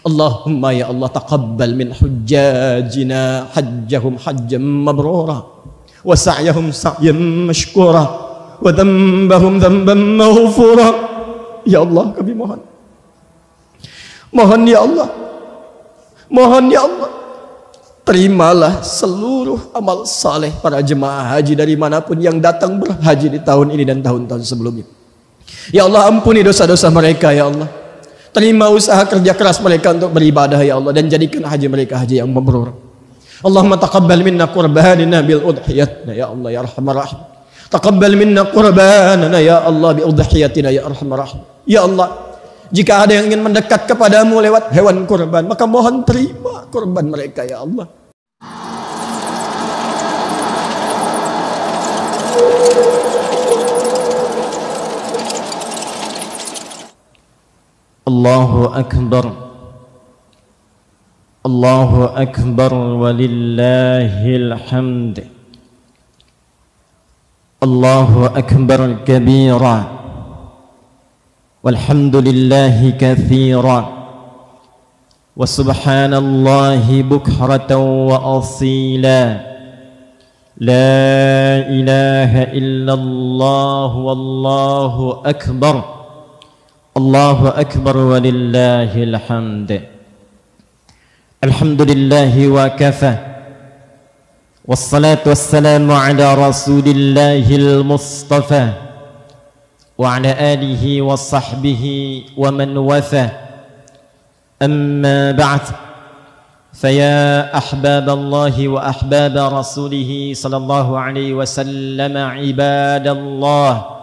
Allahumma ya Allah taqabbal min hujjajina hajjahum hajjam mabrura wa sa'yahum sa'yan mashkura wa dhanbahum dhanban maghfura. Ya Allah, kami mohon ya Allah, mohon ya Allah, terimalah seluruh amal saleh para jemaah haji dari manapun yang datang berhaji di tahun ini dan tahun-tahun sebelumnya. Ya Allah, ampuni dosa-dosa mereka ya Allah. Terima usaha kerja keras mereka untuk beribadah ya Allah, dan jadikan haji mereka haji yang mabrur. Allahumma taqabbal minna qurbanana bil udhiyatina ya Allah ya arhamar rahim. Taqabbal minna qurbanana ya Allah bi udhiyatina ya arhamar rahim. Ya Allah, jika ada yang ingin mendekat kepadamu lewat hewan kurban, maka mohon terima kurban mereka ya Allah. Allahu akbar, Allahu akbar, walillahil hamd. Allahu akbar kabira, walhamdulillahi kathira, wa subhanallahi bukratan wa asila. La ilaha illallah, wallahu akbar, Allahu akbar, walillahil hamd. Alhamdulillahi wa kafa, wassalatu wassalamu ala rasulillahil mustafa wa ala alihi wa sahbihi wa man wafa. Amma ba'd, faya ahbaballahi wa ahbaba rasulihi sallallahu alaihi wasallam, ibadallah,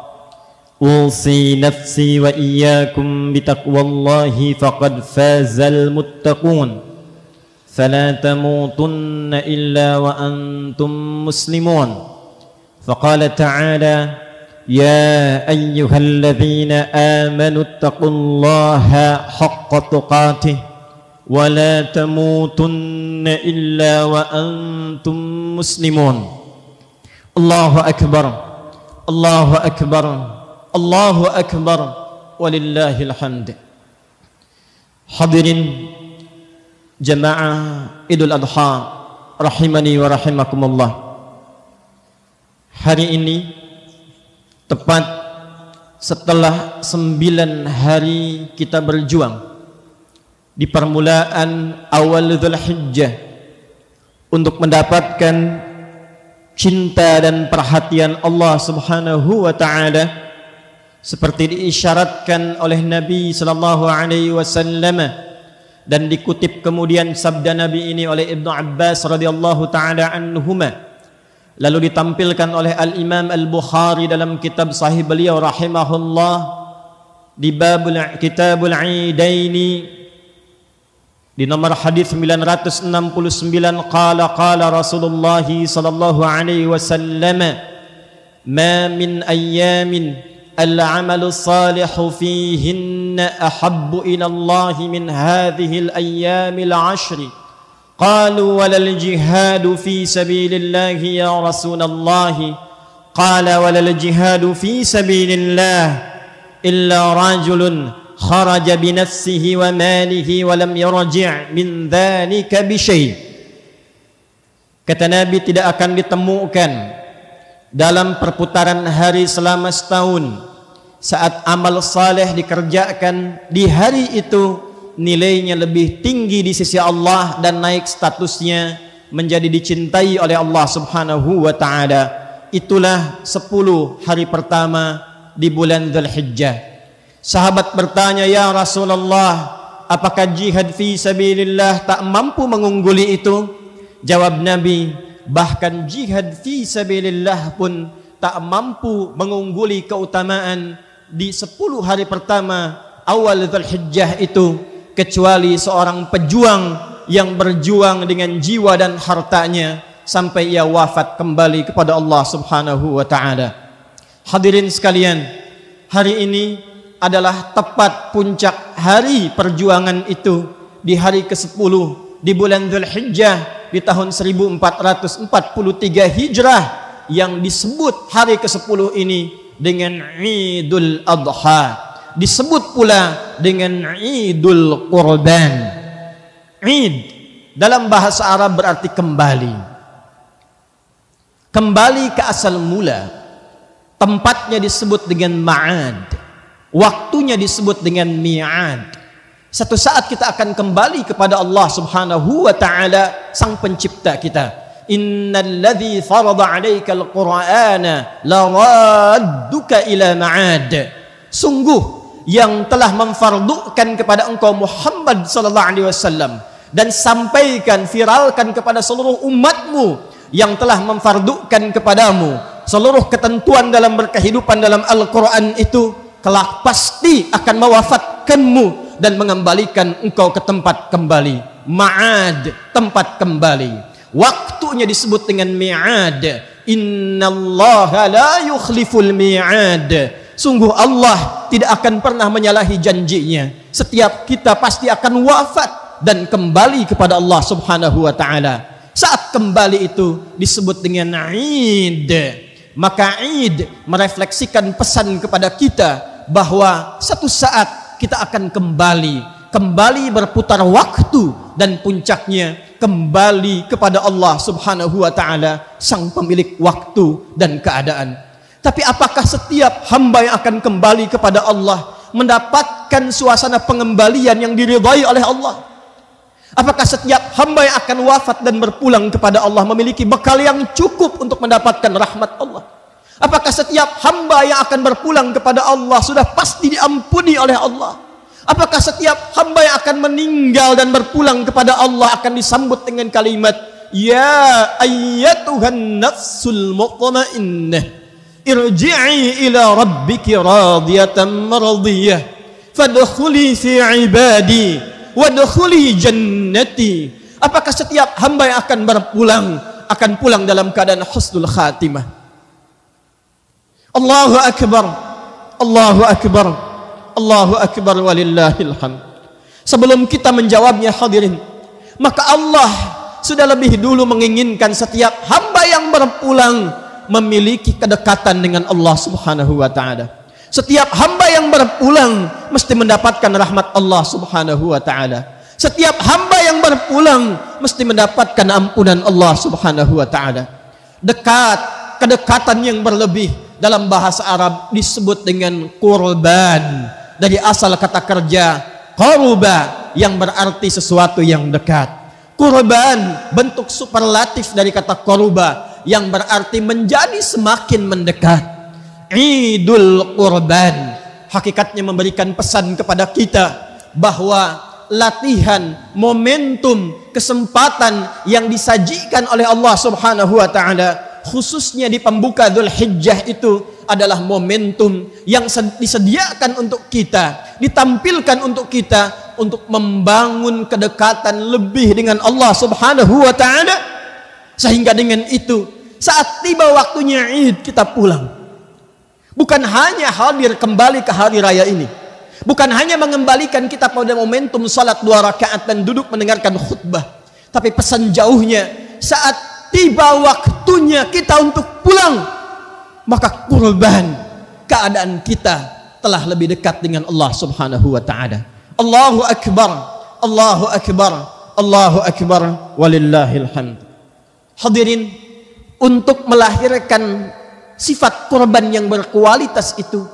أوصي نفسي وإياكم بتقوى الله فقد فاز المتقون فلا تموتن إلا وأنتم مسلمون. فقال تعالى يا أيها الذين آمنوا اتقوا الله حق تقاته ولا تموتن إلا وأنتم مسلمون. الله أكبر، الله أكبر، Allahu akbar, walillahil hamd. Hadirin jamaah Idul Adha rahimani wa rahimakumullah. Hari ini tepat setelah 9 hari kita berjuang di permulaan awal Dzulhijjah untuk mendapatkan cinta dan perhatian Allah Subhanahu wa taala, seperti diisyaratkan oleh Nabi sallallahu alaihi wasallam dan dikutip kemudian sabda Nabi ini oleh Ibnu Abbas radhiyallahu taala anhuma, lalu ditampilkan oleh Al-Imam Al-Bukhari dalam kitab sahih beliau rahimahullah di babul kitabul Aidaini di nomor hadis 969, qala Rasulullah sallallahu alaihi wasallam, ma min ayyamin العمل الصالح فيهن أحب إلى الله من هذه الأيام العشر. قالوا ولا الجهاد في سبيل الله يا رسول الله؟ قال ولا الجهاد في سبيل الله إلا رجل خرج بنفسه وماله ولم يرجع من ذلك بشيء. Kata Nabi, tidak akan ditemukan dalam perputaran hari selama setahun saat amal saleh dikerjakan di hari itu nilainya lebih tinggi di sisi Allah dan naik statusnya menjadi dicintai oleh Allah Subhanahu wa taala. Itulah 10 hari pertama di bulan Dzulhijjah. Sahabat bertanya, ya Rasulullah, apakah jihad fi sabilillah tak mampu mengungguli itu? Jawab Nabi, bahkan jihad fi sabilillah pun tak mampu mengungguli keutamaan di 10 hari pertama awal Dzulhijjah itu, kecuali seorang pejuang yang berjuang dengan jiwa dan hartanya sampai ia wafat kembali kepada Allah Subhanahu wa taala. Hadirin sekalian, hari ini adalah tepat puncak hari perjuangan itu di hari ke-10 di bulan Dzulhijjah di tahun 1443 Hijrah, yang disebut hari ke-10 ini dengan Idul Adha, disebut pula dengan Idul Qurban. Id dalam bahasa Arab berarti kembali. Kembali ke asal mula. Tempatnya disebut dengan ma'ad. Waktunya disebut dengan mi'ad. Satu saat kita akan kembali kepada Allah Subhanahu wa ta'ala, sang pencipta kita. Innal ladzi farada 'alaikal qur'ana laradduka ila ma'ad. Sungguh yang telah memfardukan kepada engkau Muhammad sallallahu alaihi wasallam dan sampaikan, viralkan kepada seluruh umatmu yang telah memfardukan kepadamu seluruh ketentuan dalam berkehidupan dalam Al-Quran itu, kelak pasti akan mewafatkanmu dan mengembalikan engkau ke tempat kembali. Ma'ad, tempat kembali. Waktunya disebut dengan mi'ad. Innallaha la yukhliful mi'ad. Sungguh Allah tidak akan pernah menyalahi janjinya. Setiap kita pasti akan wafat dan kembali kepada Allah Subhanahu wa ta'ala. Saat kembali itu disebut dengan Id. Maka Id merefleksikan pesan kepada kita bahwa satu saat kita akan kembali berputar waktu, dan puncaknya kembali kepada Allah Subhanahu wa ta'ala, sang pemilik waktu dan keadaan. Tapi apakah setiap hamba yang akan kembali kepada Allah mendapatkan suasana pengembalian yang diridhai oleh Allah? Apakah setiap hamba yang akan wafat dan berpulang kepada Allah memiliki bekal yang cukup untuk mendapatkan rahmat Allah? Apakah setiap hamba yang akan berpulang kepada Allah sudah pasti diampuni oleh Allah? Apakah setiap hamba yang akan meninggal dan berpulang kepada Allah akan disambut dengan kalimat, Ya ayyatuhan nafsul mutmainnah, irji'i ila rabbiki radiyatan maradiyah, fadkhuli fi ibadi wadkhuli jannati. Apakah setiap hamba yang akan berpulang akan pulang dalam keadaan husnul khatimah? Allahu akbar, Allahu akbar, Allahu akbar walillahil hamd. Sebelum kita menjawabnya hadirin, maka Allah sudah lebih dulu menginginkan setiap hamba yang berpulang memiliki kedekatan dengan Allah Subhanahu wa ta'ala. Setiap hamba yang berpulang mesti mendapatkan rahmat Allah Subhanahu wa ta'ala. Setiap hamba yang berpulang mesti mendapatkan ampunan Allah Subhanahu wa ta'ala. Kedekatan yang berlebih dalam bahasa Arab disebut dengan qurban. Dari asal kata kerja qaruba yang berarti sesuatu yang dekat. Qurban bentuk superlatif dari kata qaruba yang berarti menjadi semakin mendekat. Idul Qurban hakikatnya memberikan pesan kepada kita bahwa latihan, momentum, kesempatan yang disajikan oleh Allah Subhanahu wa ta'ala khususnya di pembuka Dzulhijjah itu adalah momentum yang disediakan untuk kita, ditampilkan untuk kita untuk membangun kedekatan lebih dengan Allah Subhanahu wa ta'ala, sehingga dengan itu saat tiba waktunya Id kita pulang. Bukan hanya hadir kembali ke hari raya ini, bukan hanya mengembalikan kita pada momentum salat 2 rakaat dan duduk mendengarkan khutbah, tapi pesan jauhnya saat tiba waktunya kita untuk pulang, maka kurban keadaan kita telah lebih dekat dengan Allah Subhanahu wa ta'ala. Allahu akbar, Allahu akbar, Allahu akbar walillahil hamd. Hadirin, untuk melahirkan sifat kurban yang berkualitas itu,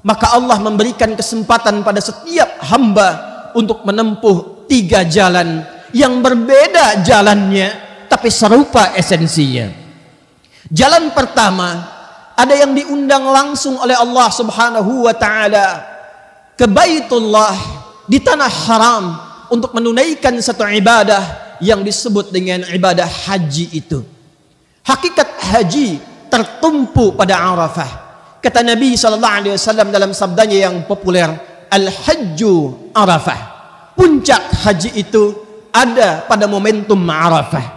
maka Allah memberikan kesempatan pada setiap hamba untuk menempuh 3 jalan yang berbeda jalannya tapi serupa esensinya. Jalan pertama, ada yang diundang langsung oleh Allah Subhanahu wa ta'ala ke Baitullah di tanah haram untuk menunaikan satu ibadah yang disebut dengan ibadah haji itu. Hakikat haji tertumpu pada Arafah. Kata Nabi SAW dalam sabdanya yang populer, Al-Hajju Arafah. Puncak haji itu ada pada momentum Arafah.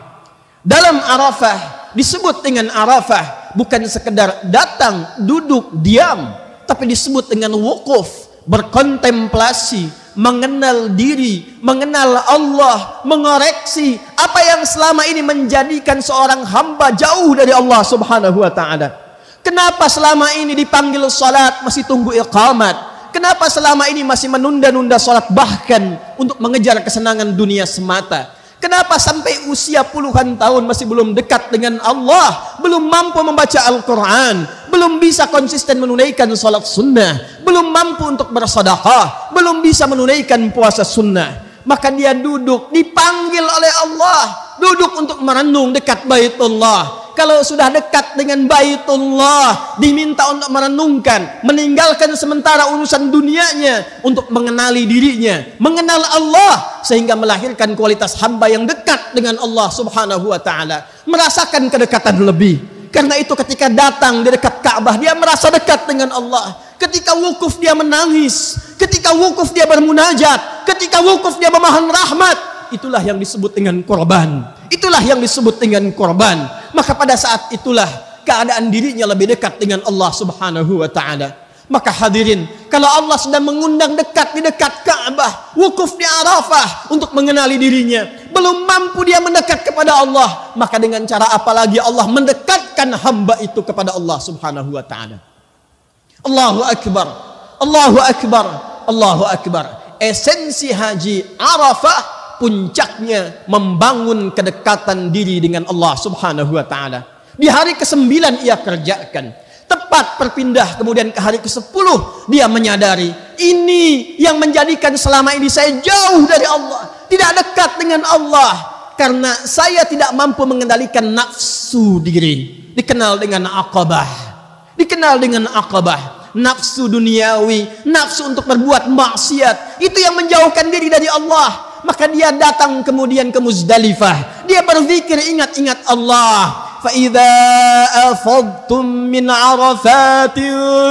Dalam Arafah disebut dengan Arafah bukan sekedar datang, duduk, diam, tapi disebut dengan wukuf, berkontemplasi, mengenal diri, mengenal Allah, mengoreksi apa yang selama ini menjadikan seorang hamba jauh dari Allah Subhanahu wa ta'ala. Kenapa selama ini dipanggil salat masih tunggu iqamat? Kenapa selama ini masih menunda-nunda sholat bahkan untuk mengejar kesenangan dunia semata? Kenapa sampai usia puluhan tahun masih belum dekat dengan Allah, belum mampu membaca Al-Quran, belum bisa konsisten menunaikan sholat sunnah, belum mampu untuk bersedekah, belum bisa menunaikan puasa sunnah? Maka dia duduk, dipanggil oleh Allah, duduk untuk merenung dekat Baitullah. Kalau sudah dekat dengan Baitullah, diminta untuk merenungkan, meninggalkan sementara urusan dunianya untuk mengenali dirinya, mengenal Allah, sehingga melahirkan kualitas hamba yang dekat dengan Allah Subhanahu wa taala, merasakan kedekatan lebih. Karena itu ketika datang di dekat Ka'bah, dia merasa dekat dengan Allah. Ketika wukuf dia menangis, ketika wukuf dia bermunajat, ketika wukuf dia memohon rahmat. Itulah yang disebut dengan korban. Itulah yang disebut dengan korban. Maka pada saat itulah keadaan dirinya lebih dekat dengan Allah Subhanahu wa taala. Maka hadirin, kalau Allah sedang mengundang dekat di dekat Ka'bah, wukuf di Arafah untuk mengenali dirinya, belum mampu dia mendekat kepada Allah, maka dengan cara apa lagi Allah mendekatkan hamba itu kepada Allah Subhanahu wa taala? Allahu akbar. Allahu akbar. Allahu akbar. Esensi haji Arafah puncaknya membangun kedekatan diri dengan Allah Subhanahu wa taala. Di hari ke-9 ia kerjakan. Tepat berpindah kemudian ke hari ke-10 dia menyadari ini yang menjadikan selama ini saya jauh dari Allah, tidak dekat dengan Allah, karena saya tidak mampu mengendalikan nafsu diri. Dikenal dengan aqabah. Dikenal dengan aqabah. Nafsu duniawi, nafsu untuk berbuat maksiat, itu yang menjauhkan diri dari Allah. Maka dia datang kemudian ke Muzdalifah. Dia berzikir, ingat-ingat Allah. فَإِذَا أَفَضْتُم مِّنْ عَرَفَاتٍ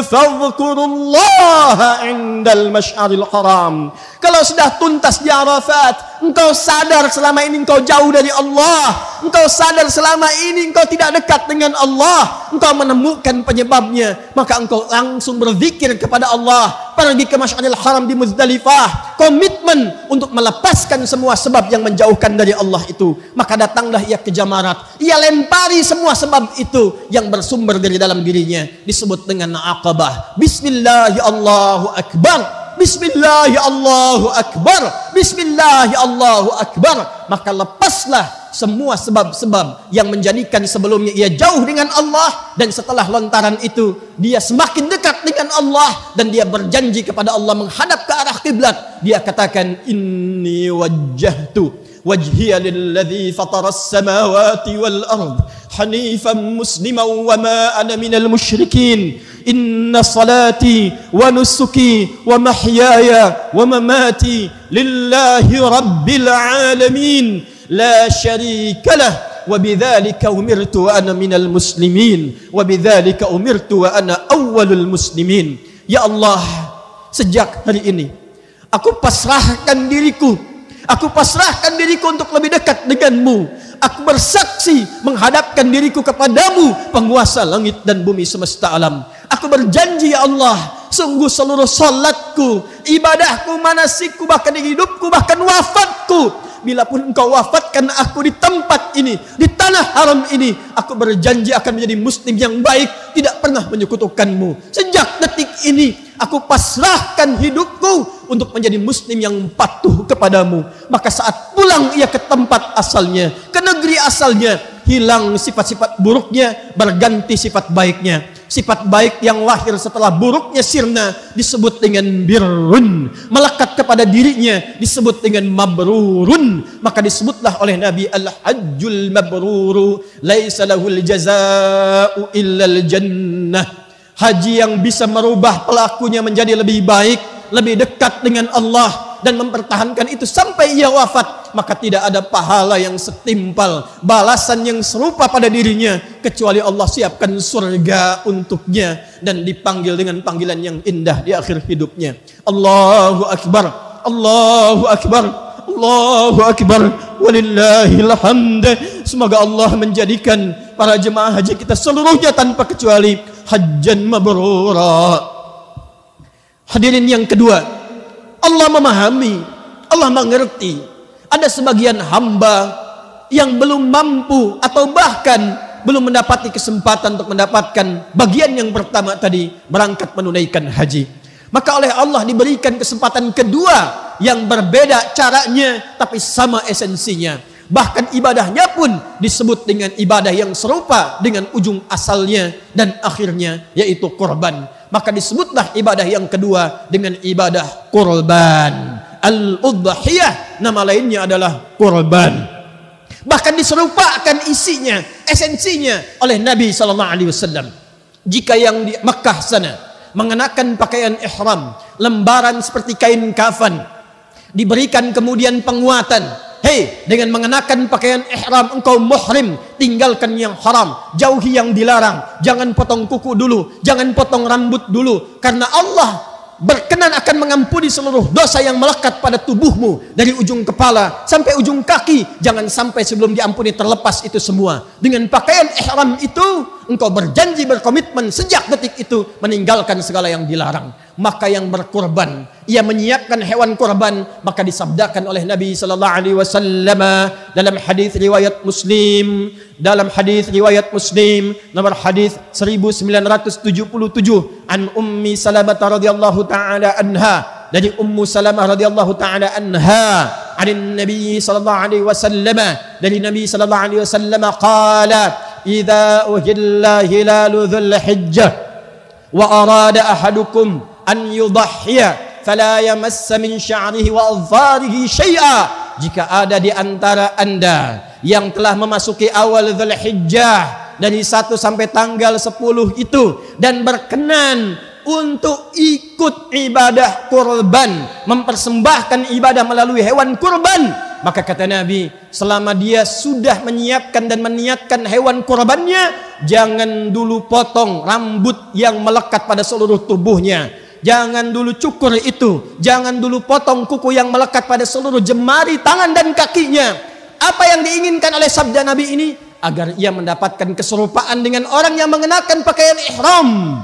فَاذْكُرُوا اللَّهَ عِندَ الْمَشْعَرِ الْحَرَامِ. Kalau sudah tuntas di Arafat, engkau sadar selama ini engkau jauh dari Allah, engkau sadar selama ini engkau tidak dekat dengan Allah, engkau menemukan penyebabnya, maka engkau langsung berzikir kepada Allah, pergi ke Masy'aril Haram di Muzdalifah, komitmen untuk melepaskan semua sebab yang menjauhkan dari Allah itu. Maka datanglah ia ke Jamarat, ia lempari semua sebab itu yang bersumber dari dalam dirinya, disebut dengan Aqabah. Bismillah, Allahu Akbar. Bismillah, Allahu Akbar. Bismillah, Allahu Akbar. Maka lepaslah semua sebab-sebab yang menjadikan sebelumnya ia jauh dengan Allah, dan setelah lontaran itu dia semakin dekat dengan Allah, dan dia berjanji kepada Allah menghadap ke arah kiblat. Dia katakan, inni wajjahtu wajhiya lilladzi fataras samawati wal ard hanifan musliman wa ma ana minal musyrikin. Inna salati wa nusuki wa mahyaya wa mamati lillahi rabbil alamin la syarika lah wa bidzalika umirtu wa ana minal muslimin wa bidzalika umirtu wa ana awwalul muslimin. Ya Allah, sejak hari ini aku pasrahkan diriku, aku pasrahkan diriku untuk lebih dekat denganmu. Aku bersaksi menghadapkan diriku kepadamu, penguasa langit dan bumi semesta alam. Aku berjanji, ya Allah, sungguh seluruh salatku, ibadahku, manasikku, bahkan hidupku, bahkan wafatku, bila pun engkau wafatkan aku di tempat ini, di tanah haram ini, aku berjanji akan menjadi muslim yang baik, tidak pernah menyekutukanmu. Sejak detik ini aku pasrahkan hidupku untuk menjadi muslim yang patuh kepadamu. Maka saat pulang ia ke tempat asalnya, ke negeri asalnya, hilang sifat-sifat buruknya, berganti sifat baiknya. Sifat baik yang lahir setelah buruknya sirna disebut dengan birrun, melekat kepada dirinya disebut dengan mabrurun. Maka disebutlah oleh Nabi, al-hajjul mabruru laisa lahul jazaa'u illal jannah. Haji yang bisa merubah pelakunya menjadi lebih baik, lebih dekat dengan Allah, dan mempertahankan itu sampai ia wafat, maka tidak ada pahala yang setimpal, balasan yang serupa pada dirinya, kecuali Allah siapkan surga untuknya dan dipanggil dengan panggilan yang indah di akhir hidupnya. Allahu Akbar, Allahu Akbar, Allahu Akbar, walillahil hamd. Semoga Allah menjadikan para jemaah haji kita seluruhnya tanpa kecuali hajjan mabrura. Hadirin yang kedua, Allah memahami, Allah mengerti ada sebagian hamba yang belum mampu atau bahkan belum mendapati kesempatan untuk mendapatkan bagian yang pertama tadi, berangkat menunaikan haji. Maka oleh Allah diberikan kesempatan kedua yang berbeda caranya tapi sama esensinya. Bahkan ibadahnya pun disebut dengan ibadah yang serupa dengan ujung asalnya dan akhirnya, yaitu kurban. Maka disebutlah ibadah yang kedua dengan ibadah kurban. Al-udhiyah, nama lainnya adalah kurban. Bahkan diserupakan isinya, esensinya oleh Nabi SAW. Jika yang di Makkah sana mengenakan pakaian ihram, lembaran seperti kain kafan, diberikan kemudian penguatan, hei, dengan mengenakan pakaian ihram engkau muhrim, tinggalkan yang haram, jauhi yang dilarang, jangan potong kuku dulu, jangan potong rambut dulu, karena Allah berkenan akan mengampuni seluruh dosa yang melekat pada tubuhmu dari ujung kepala sampai ujung kaki. Jangan sampai sebelum diampuni terlepas itu semua. Dengan pakaian ihram itu engkau berjanji, berkomitmen sejak detik itu meninggalkan segala yang dilarang. Maka yang berkurban, ia menyiapkan hewan kurban, maka disabdakan oleh Nabi sallallahu alaihi wasallam dalam hadis riwayat Muslim, nomor hadis 1977, an Ummi Salamah radhiyallahu taala anha, dari Ummu Salamah radhiyallahu taala anha, an Nabi sallallahu alaihi wasallam, dari Nabi sallallahu alaihi wasallam qala, idza uhilla hilalu dzul hijjah wa arada ahadukum an yudhhiya fala yamassa min sya'rihi wa adfarihi syai'a. Jika ada di antara anda yang telah memasuki awal Dzulhijjah dari 1 sampai tanggal 10 itu dan berkenan untuk ikut ibadah kurban, mempersembahkan ibadah melalui hewan kurban, maka kata Nabi, selama dia sudah menyiapkan dan meniatkan hewan kurbannya, jangan dulu potong rambut yang melekat pada seluruh tubuhnya, jangan dulu cukur itu, jangan dulu potong kuku yang melekat pada seluruh jemari tangan dan kakinya. Apa yang diinginkan oleh sabda Nabi ini? Agar ia mendapatkan keserupaan dengan orang yang mengenakan pakaian ihram,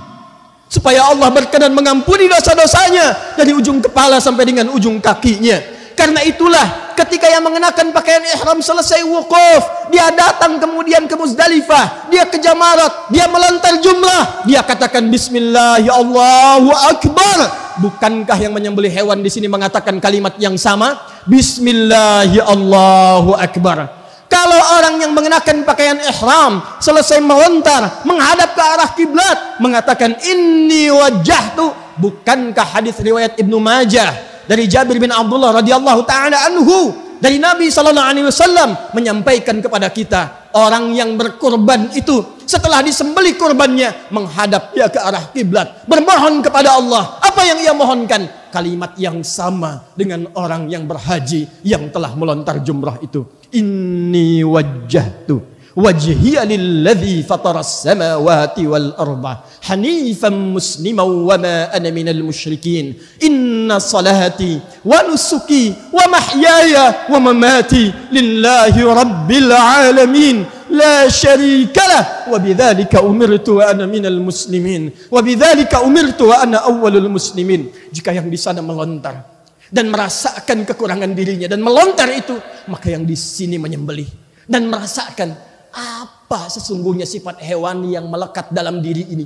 supaya Allah berkenan mengampuni dosa-dosanya dari ujung kepala sampai dengan ujung kakinya. Karena itulah ketika yang mengenakan pakaian ihram selesai wukuf, dia datang kemudian ke Muzdalifah, dia ke Jamarat, dia melontar jumrah, dia katakan bismillah, ya Allahu Akbar. Bukankah yang menyembelih hewan di sini mengatakan kalimat yang sama? Bismillah, ya Allahu Akbar. Kalau orang yang mengenakan pakaian ihram selesai melontar menghadap ke arah kiblat mengatakan inni wajjahtu, bukankah hadis riwayat Ibnu Majah dari Jabir bin Abdullah radhiyallahu taala anhu, dari Nabi sallallahu alaihi wasallam menyampaikan kepada kita, orang yang berkurban itu setelah disembelih kurbannya menghadap dia ke arah kiblat, bermohon kepada Allah. Apa yang ia mohonkan? Kalimat yang sama dengan orang yang berhaji yang telah melontar jumrah itu. Inni wajjahtu wajhiya lilladzi fataras samawati wal arda hanifan musliman wa ma ana minal musyrikin. Inna salati wa nusuki wa mahyaya wa mamati lillahi rabbil alamin la syarika lah wa bidzalika umirtu wa ana minal muslimin wa bidzalika umirtu wa ana awwalul muslimin. Jika yang di sana melontar dan merasakan kekurangan dirinya dan melontar itu, maka yang di sini menyembelih dan merasakan apa sesungguhnya sifat hewani yang melekat dalam diri ini,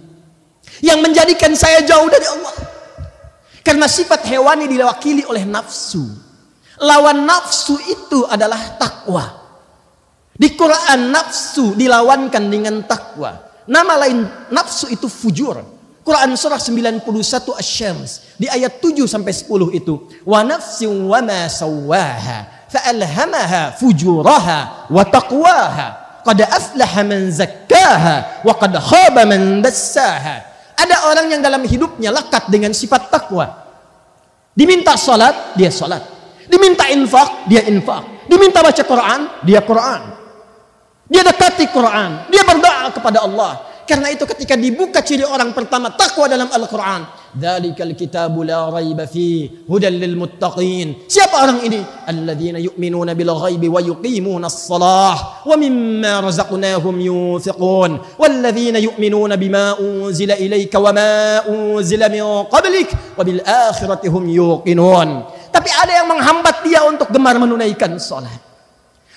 yang menjadikan saya jauh dari Allah. Karena sifat hewani diwakili oleh nafsu. Lawan nafsu itu adalah takwa. Di Quran nafsu dilawankan dengan takwa. Nama lain nafsu itu fujur. Quran surah 91 Asy-Syams di ayat 7 sampai 10 itu, wa nafsin wa ma sawwaha fa'alhamaha fujuraha wa taqwaha qad aflaha man zakkaha wa qad khaba man dassaha. Ada orang yang dalam hidupnya lekat dengan sifat takwa. Diminta salat, dia salat. Diminta infak, dia infak. Diminta baca Quran, dia Quran. Dia dekati Quran, dia berdoa kepada Allah. Karena itu ketika dibuka ciri orang pertama takwa dalam Al-Quran, dzalikal kitabu la raiba fihi hudal lil muttaqin. Siapa orang ini? Alladzina yu'minuna bil ghaibi wa yuqimunas shalah wa mimma razaqnahum yunfiqun walladzina yu'minuna bima unzila ilaika wa ma unzila min qablik wa bil akhirati hum yuqinun. Tapi ada yang menghambat dia untuk gemar menunaikan salat.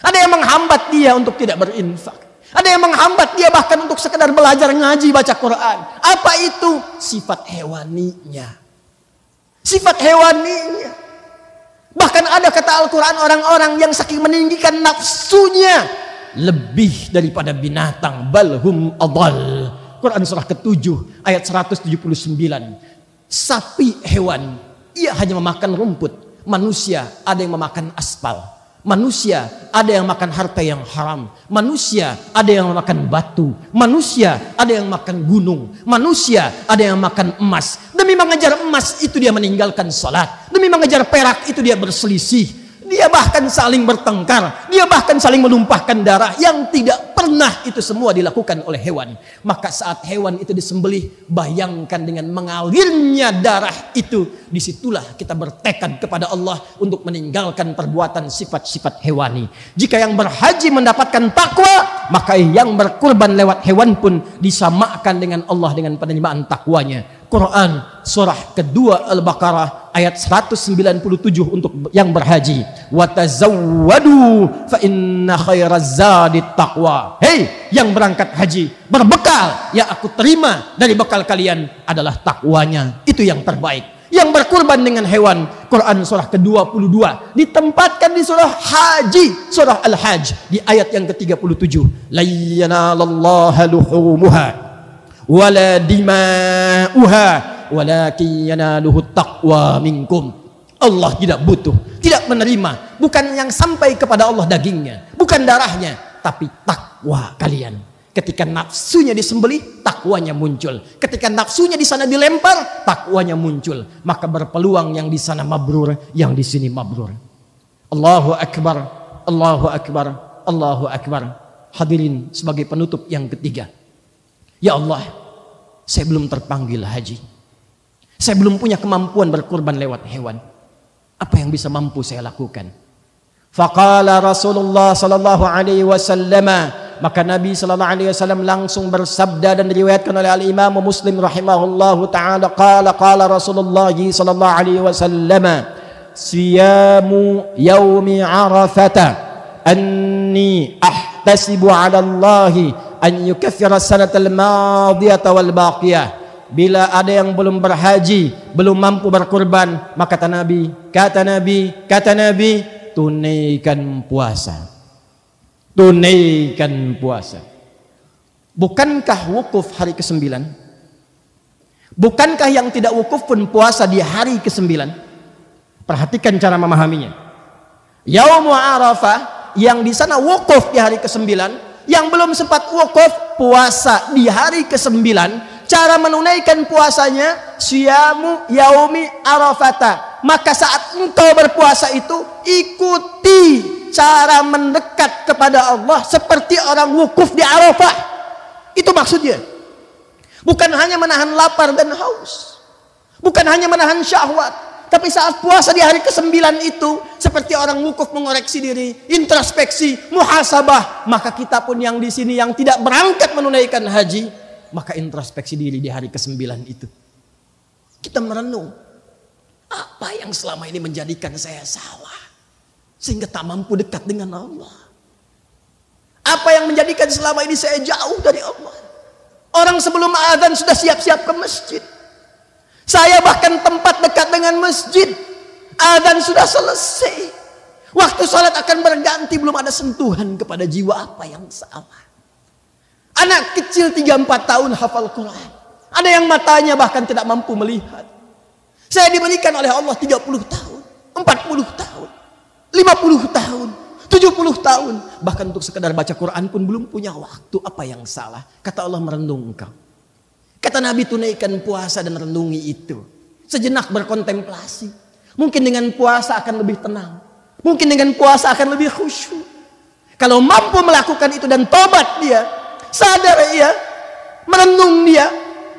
Ada yang menghambat dia untuk tidak berinfak. Ada yang menghambat dia bahkan untuk sekedar belajar ngaji baca Quran. Apa itu? Sifat hewaninya. Sifat hewaninya. Bahkan ada kata Al-Quran, orang-orang yang saking meninggikan nafsunya lebih daripada binatang. Balhum adal. Quran surah ke-7 ayat 179. Sapi hewan, ia hanya memakan rumput. Manusia ada yang memakan aspal. Manusia ada yang makan harta yang haram. Manusia ada yang makan batu. Manusia ada yang makan gunung. Manusia ada yang makan emas. Demi mengejar emas itu dia meninggalkan salat. Demi mengejar perak itu dia berselisih. Dia bahkan saling bertengkar. Dia bahkan saling menumpahkan darah yang tidak pernah itu semua dilakukan oleh hewan. Maka saat hewan itu disembelih, bayangkan dengan mengalirnya darah itu. Disitulah kita bertekad kepada Allah untuk meninggalkan perbuatan sifat-sifat hewani. Jika yang berhaji mendapatkan takwa, maka yang berkurban lewat hewan pun disamakan dengan Allah dengan penerimaan takwanya. Quran surah kedua Al-Baqarah ayat 197 untuk yang berhaji. Wa tazawwadu fa inna khairaz zadi taqwa. Hei yang berangkat haji, berbekal yang aku terima dari bekal kalian adalah takwanya. Itu yang terbaik. Yang berkurban dengan hewan, Quran surah ke-22 ditempatkan di surah Haji, surah Al-Hajj di ayat yang ke-37. La yanalallaha luhumuha wala dima'uha walakin yanaluhu taqwa minkum. Allah tidak butuh, tidak menerima, bukan yang sampai kepada Allah dagingnya, bukan darahnya, tapi takwa kalian. Ketika nafsunya disembelih, takwanya muncul. Ketika nafsunya di sana dilempar, takwanya muncul. Maka berpeluang yang di sana mabrur, yang di sini mabrur. Allahu akbar, Allahu akbar, Allahu akbar. Hadirin sebagai penutup yang ketiga. Ya Allah, saya belum terpanggil haji. Saya belum punya kemampuan berkurban lewat hewan. Apa yang bisa mampu saya lakukan? Faqala Rasulullah sallallahu alaihi wasallam, maka Nabi sallallahu alaihi wasallam langsung bersabda dan diriwayatkan oleh Al-Imam Muslim rahimahullahu taala, qala Rasulullah sallallahu alaihi wasallam, siyamu yaumi arafata anni ahtasibu 'ala Allah an yukaffira sanatal madiyata wal baqiyah. Bila ada yang belum berhaji, belum mampu berkurban, maka kata Nabi, tunaikan puasa. Tunaikan puasa. Bukankah wukuf hari ke-9? Bukankah yang tidak wukuf pun puasa di hari ke-9? Perhatikan cara memahaminya. Yaumul Arafah, yang di sana wukuf di hari ke-9, yang belum sempat wukuf puasa di hari ke-9. Cara menunaikan puasanya, siyamu yaumi arafata. Maka saat engkau berpuasa itu, ikuti cara mendekat kepada Allah seperti orang wukuf di Arafah. Itu maksudnya. Bukan hanya menahan lapar dan haus, bukan hanya menahan syahwat, tapi saat puasa di hari ke-9 itu seperti orang wukuf mengoreksi diri, introspeksi, muhasabah. Maka kita pun yang di sini yang tidak berangkat menunaikan haji, maka introspeksi diri di hari ke-9 itu. Kita merenung, apa yang selama ini menjadikan saya salah sehingga tak mampu dekat dengan Allah? Apa yang menjadikan selama ini saya jauh dari Allah? Orang sebelum azan sudah siap-siap ke masjid. Saya bahkan tempat dekat dengan masjid, azan sudah selesai, waktu sholat akan berganti, belum ada sentuhan kepada jiwa. Apa yang salah? Anak kecil 3-4 tahun hafal Quran. Ada yang matanya bahkan tidak mampu melihat. Saya diberikan oleh Allah 30 tahun, 40 tahun, 50 tahun, 70 tahun. Bahkan untuk sekedar baca Quran pun belum punya waktu. Apa yang salah? Kata Allah, merenung engkau. Kata Nabi, tunaikan puasa dan renungi itu. Sejenak berkontemplasi. Mungkin dengan puasa akan lebih tenang. Mungkin dengan puasa akan lebih khusyuk. Kalau mampu melakukan itu dan tobat dia, sadar ia, merenung dia,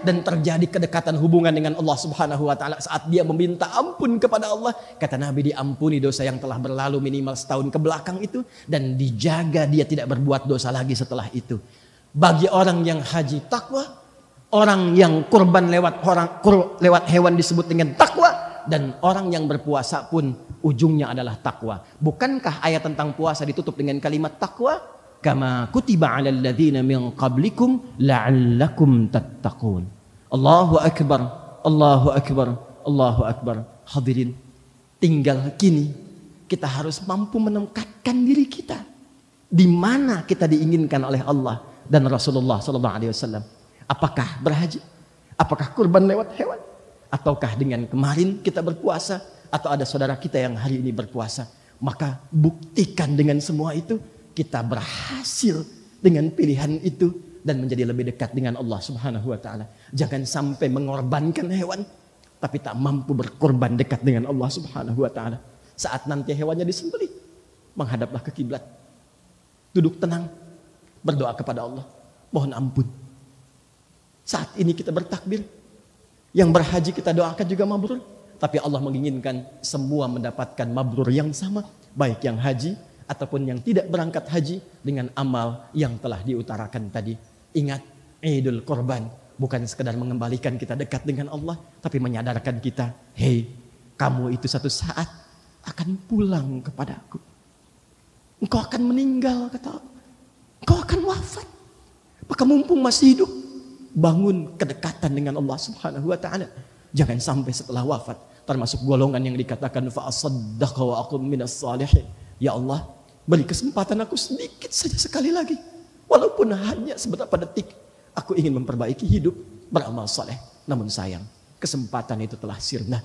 dan terjadi kedekatan hubungan dengan Allah Subhanahu wa taala saat dia meminta ampun kepada Allah. Kata Nabi, diampuni dosa yang telah berlalu minimal setahun ke belakang itu, dan dijaga dia tidak berbuat dosa lagi setelah itu. Bagi orang yang haji takwa, orang yang kurban lewat hewan disebut dengan takwa, dan orang yang berpuasa pun ujungnya adalah takwa. Bukankah ayat tentang puasa ditutup dengan kalimat takwa? Kama kutiba 'alal ladzina min qablikum la'allakum tattaqun. Allahu akbar, Allahu akbar, Allahu Akbar. Hadirin, tinggal kini kita harus mampu menempatkan diri kita di mana kita diinginkan oleh Allah dan Rasulullah SAW. Apakah berhaji? Apakah kurban lewat hewan? Ataukah dengan kemarin kita berpuasa? Atau ada saudara kita yang hari ini berpuasa? Maka buktikan dengan semua itu kita berhasil dengan pilihan itu dan menjadi lebih dekat dengan Allah Subhanahu wa taala. Jangan sampai mengorbankan hewan tapi tak mampu berkorban dekat dengan Allah Subhanahu wa taala. Saat nanti hewannya disembelih, menghadaplah ke kiblat. Duduk tenang, berdoa kepada Allah, mohon ampun. Saat ini kita bertakbir, yang berhaji kita doakan juga mabrur, tapi Allah menginginkan semua mendapatkan mabrur yang sama, baik yang haji ataupun yang tidak berangkat haji dengan amal yang telah diutarakan tadi. Ingat, Idul Kurban bukan sekedar mengembalikan kita dekat dengan Allah, tapi menyadarkan kita, hei, kamu itu satu saat akan pulang kepadaku. Engkau akan meninggal, kata Allah. Engkau akan wafat. Maka mumpung masih hidup, bangun kedekatan dengan Allah Subhanahu wa taala. Jangan sampai setelah wafat termasuk golongan yang dikatakan fa asaddaqa wa aqum minas salihin. Ya Allah, beri kesempatan aku sedikit saja sekali lagi. Walaupun hanya seberapa detik, aku ingin memperbaiki hidup, beramal saleh. Namun sayang, kesempatan itu telah sirna.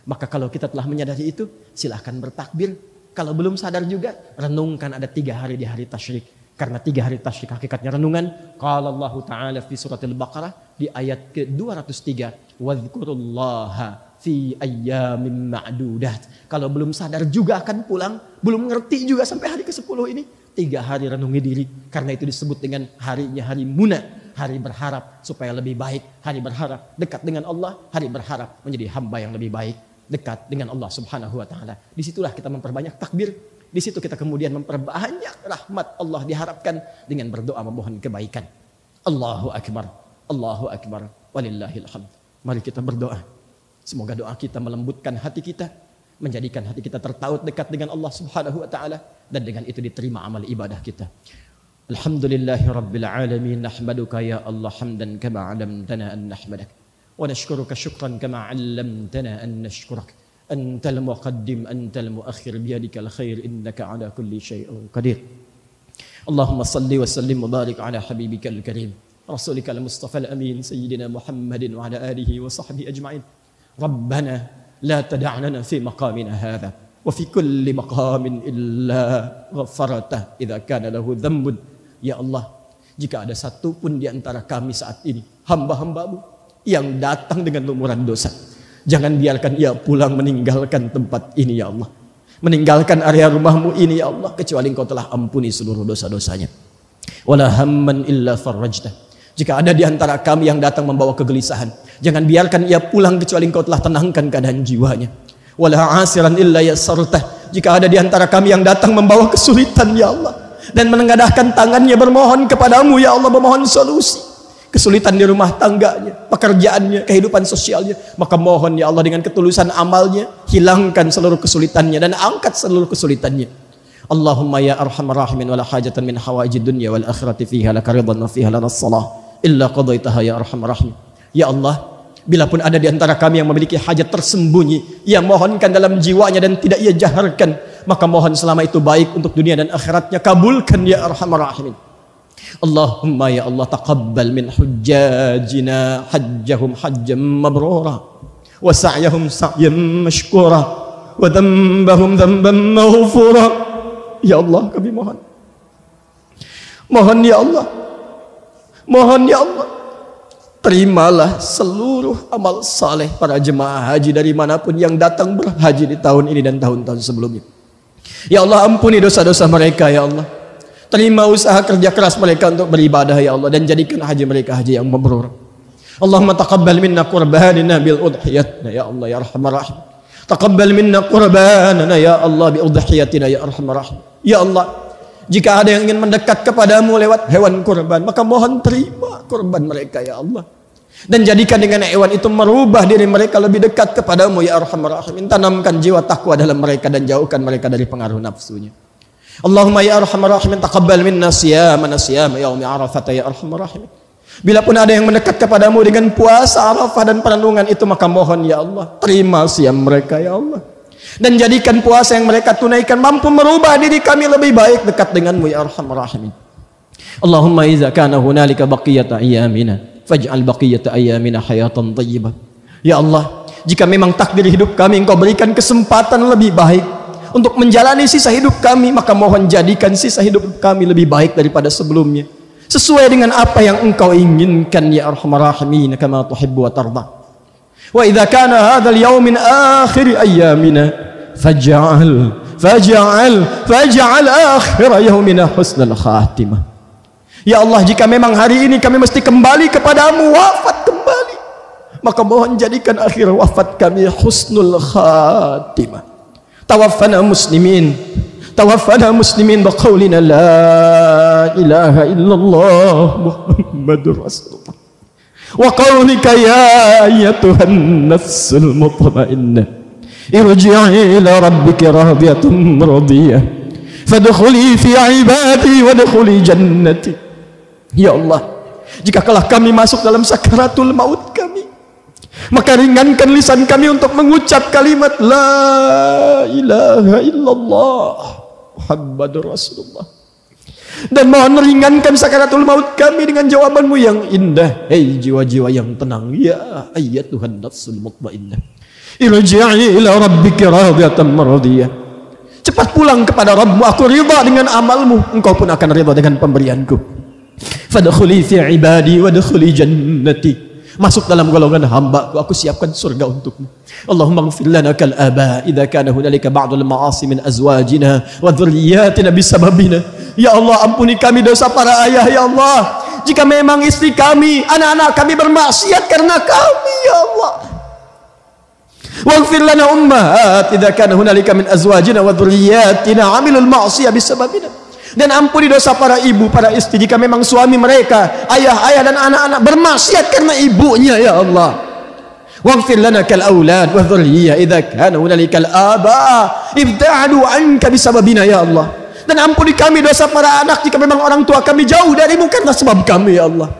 Maka kalau kita telah menyadari itu, silahkan bertakbir. Kalau belum sadar juga, renungkan ada 3 hari di hari tasyrik. Karena 3 hari tasyrik hakikatnya renungan. Qala Allah Ta'ala fi surat Al-Baqarah di ayat ke-203. Wadhkurullaha fi ayyamin ma'dudat. Kalau belum sadar juga akan pulang, belum ngerti juga sampai hari ke-10 ini, 3 hari renungi diri. Karena itu disebut dengan harinya hari Muna. Hari berharap supaya lebih baik. Hari berharap dekat dengan Allah. Hari berharap menjadi hamba yang lebih baik. Dekat dengan Allah Subhanahu wa taala. Disitulah kita memperbanyak takbir. Di situ kita kemudian memperbanyak rahmat Allah diharapkan dengan berdoa memohon kebaikan. Allahu Akbar. Allahu Akbar. Walillahil hamd. Mari kita berdoa. Semoga doa kita melembutkan hati kita, menjadikan hati kita tertaut dekat dengan Allah Subhanahu wa taala dan dengan itu diterima amal ibadah kita. Alhamdulillahi rabbil alamin. Nahmaduka ya Allah hamdan kama 'allamtana an nahmadak. ونشكرك شكرا كما علمتنا أن نشكرك أنت المقدم أنت المؤخر بيدك الخير إنك على كل شيء قدير اللهم صل وسلم وبارك على حبيبك الكريم رسولك المصطفى الأمين سيدنا محمد وعلى آله وصحبه أجمعين ربنا لا تدع لنا في مقامنا هذا وفي كل مقام إلا غفرته إذا كان له ذنب يا الله jika ada satu pun di antara kami saat ini hamba-hambamu yang datang dengan lumuran dosa, jangan biarkan ia pulang meninggalkan tempat ini ya Allah, meninggalkan area rumahmu ini ya Allah, kecuali engkau telah ampuni seluruh dosa-dosanya. Wala hamman illa farajtah. Jika ada di antara kami yang datang membawa kegelisahan, jangan biarkan ia pulang kecuali engkau telah tenangkan keadaan jiwanya. Wala asiran illa yassartah. Jika ada di antara kami yang datang membawa kesulitan ya Allah, dan menengadahkan tangannya bermohon kepadamu ya Allah, memohon solusi kesulitan di rumah tangganya, pekerjaannya, kehidupan sosialnya, maka mohon ya Allah dengan ketulusan amalnya, hilangkan seluruh kesulitannya dan angkat seluruh kesulitannya. Allahumma ya arhamar rahimin wala hajatan min hawaijid dunya wal akhirati fiha laka ridwan wa fiha lana salah illa qadaitaha ya arhamar rahim. Ya Allah, bila pun ada di antara kami yang memiliki hajat tersembunyi, ia mohonkan dalam jiwanya dan tidak ia jaharkan, maka mohon selama itu baik untuk dunia dan akhiratnya, kabulkan ya arhamar rahimin. Allahumma ya Allah taqabbal min hujjajina hajjahum hajjan mabrura wa sa'yahum sa'yan mashkura wa dhanbahum dhanban maghfura. Ya Allah, kami mohon ya Allah, mohon ya Allah, terimalah seluruh amal saleh para jemaah haji dari manapun yang datang berhaji di tahun ini dan tahun-tahun sebelumnya. Ya Allah, ampuni dosa-dosa mereka ya Allah. Terima usaha kerja keras mereka untuk beribadah ya Allah, dan jadikan haji mereka haji yang mabrur. Allahumma taqabbal minna qurbanana bil udhiyatina ya Allah ya arhamar rahim. Taqabbal minna qurbanana ya Allah bi udhiyatina ya arhamar rahim. Ya Allah, jika ada yang ingin mendekat kepadamu lewat hewan kurban, maka mohon terima kurban mereka ya Allah, dan jadikan dengan hewan itu merubah diri mereka lebih dekat kepadamu ya arhamar rahim. Tanamkan jiwa takwa dalam mereka dan jauhkan mereka dari pengaruh nafsunya. Allahumma ya arhamar rahimin taqabbal minna siyamana siyama yaumi arafah ya arhamar rahimin. Bila pun ada yang mendekat kepadamu dengan puasa Arafah dan perenungan itu, maka mohon ya Allah, terima siam mereka ya Allah. Dan jadikan puasa yang mereka tunaikan mampu merubah diri kami lebih baik dekat denganmu ya Arhamar Rahimin. Allahumma iza kana hunalika baqiyata ayyamina faj'al baqiyata ayyamina hayatan thayyibah. Ya Allah, jika memang takdir hidup kami Engkau berikan kesempatan lebih baik untuk menjalani sisa hidup kami, maka mohon jadikan sisa hidup kami lebih baik daripada sebelumnya, sesuai dengan apa yang Engkau inginkan ya Arhamar Rahimin, kama tuhibbu wa tarda. Wa idza kana hadzal yaum min akhir ayyamina faj'al akhir yaumina husnal khatimah. Ya Allah, jika memang hari ini kami mesti kembali kepadamu, wafat kembali, maka mohon jadikan akhir wafat kami husnul khatimah. Tawaffana muslimin baqaulina la ilaha illallah Muhammadur Rasulullah wa qaulika ya ayyatuhan nafsul mutmainnah irji'i ila rabbika radiyatan radiyah fadkhuli fi ibadi wadkhuli jannati. Ya Allah, jika kalah kami masuk dalam sakaratul maut kami, maka ringankan lisan kami untuk mengucap kalimat la ilaha illallah Muhammadur Rasulullah. Dan mohon ringankan sakaratul maut kami dengan jawabanmu yang indah. Hei jiwa-jiwa yang tenang, ya ayyatuhan nafsul mutmainnah irji'i ila rabbika radiyatan maradiyah. Cepat pulang kepada Rabbmu, aku ridha dengan amalmu, engkau pun akan ridha dengan pemberianku. Fadkhuli fi ibadi wadkhuli jannati. Masuk dalam golongan hamba-Ku, aku siapkan surga untukmu. Allahumma ighfir lana kal aba idza kana hunalika ba'dul ma'asi min azwajina wa dhurriyyatina bisababina. Ya Allah, ampuni kami dosa para ayah ya Allah. Jika memang istri kami, anak-anak kami bermaksiat karena kami ya Allah. Waghfir lana ummahat idza kana hunalika min azwajina wa dhurriyyatina 'amilul ma'siyah bisababina. Dan ampuni dosa para ibu, para istri jika memang suami mereka, ayah-ayah dan anak-anak bermaksiat karena ibunya ya Allah. Waghfir lana kal aulad wa dhurriyyah idza kana hunalika al aba ibta'adu 'anka bisababina ya Allah. Dan ampuni kami dosa para anak jika memang orang tua kami jauh darimu karena sebab kami ya Allah.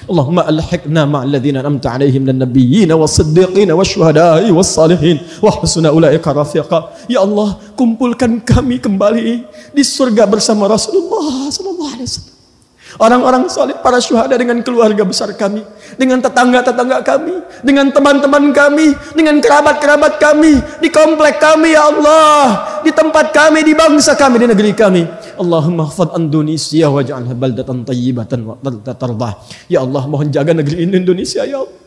Allahumma alhiqna ma'al ladzina an'amta 'alaihim minan nabiyyin was-siddiqin wasyuhada'i was-salihin wa husna ulaika rafiqa. Ya Allah, kumpulkan kami kembali di surga bersama Rasulullah sallallahu alaihi wasallam. Orang-orang saleh, para syuhada dengan keluarga besar kami, dengan tetangga-tetangga kami, dengan teman-teman kami, dengan kerabat-kerabat kami, di komplek kami ya Allah, di tempat kami, di bangsa kami, di negeri kami. Allahumma hafadh Indonesia waj'alha baldatan tayyibatan wa tardah. Ya Allah, mohon jaga negeri ini Indonesia ya Allah.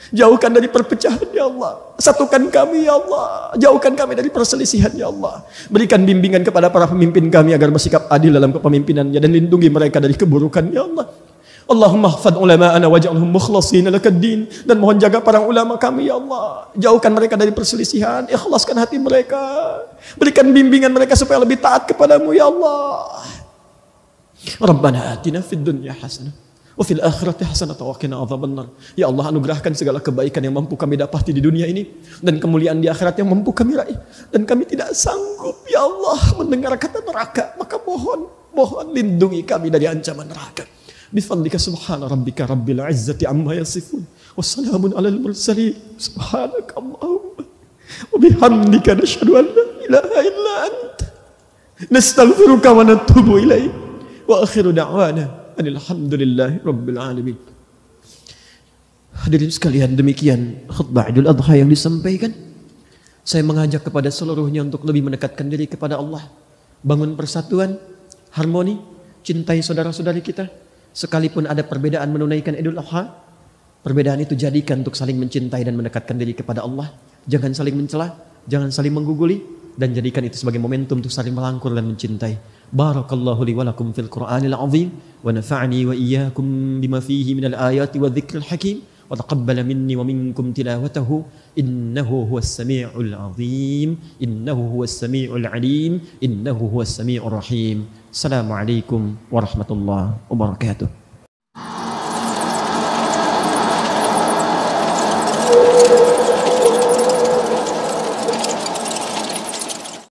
Jauhkan dari perpecahan ya Allah. Satukan kami ya Allah. Jauhkan kami dari perselisihan ya Allah. Berikan bimbingan kepada para pemimpin kami agar bersikap adil dalam kepemimpinannya, dan lindungi mereka dari keburukan ya Allah. Allahumma hafadh ulama'ana waj'alhum mukhlasin lakad-din. Dan mohon jaga para ulama kami ya Allah. Jauhkan mereka dari perselisihan, ikhlaskan hati mereka. Berikan bimbingan mereka supaya lebih taat kepadamu ya Allah. Rabbana atina fid dunya hasanah wa fil akhirati hasanatan wa qina adzabannar. Ya Allah, anugerahkan segala kebaikan yang mampu kami dapati di dunia ini dan kemuliaan di akhirat yang mampu kami raih. Dan kami tidak sanggup ya Allah mendengar kata neraka, maka mohon lindungi kami dari ancaman neraka. Bifadlika subhana rabbika rabbil izzati amma yasifun wassalamun alal mursalin subhanaka Allahumma wa bihamdika nashhadu an la ilaha illa anta nastaghfiruka wa natubu ilaik wa akhiru da'wana alhamdulillahi rabbil alamin. Hadirin sekalian, demikian khutbah Idul Adha yang disampaikan. Saya mengajak kepada seluruhnya untuk lebih mendekatkan diri kepada Allah, bangun persatuan, harmoni, cintai saudara-saudari kita. Sekalipun ada perbedaan menunaikan Idul Adha, perbedaan itu jadikan untuk saling mencintai dan mendekatkan diri kepada Allah. Jangan saling mencela, jangan saling mengguguli, dan jadikan itu sebagai momentum untuk saling melangkur dan mencintai. Barakallahu li wa lakum fil Qur'anil azim wa nafa'ani wa iyyakum bima fihi minal ayati wa dzikril hakim wa taqabbala minni wa minkum tilawatahu innahu huwas samiul azim innahu huwas samiul alim innahu huwas samiur rahim. Assalamualaikum warahmatullahi wabarakatuh.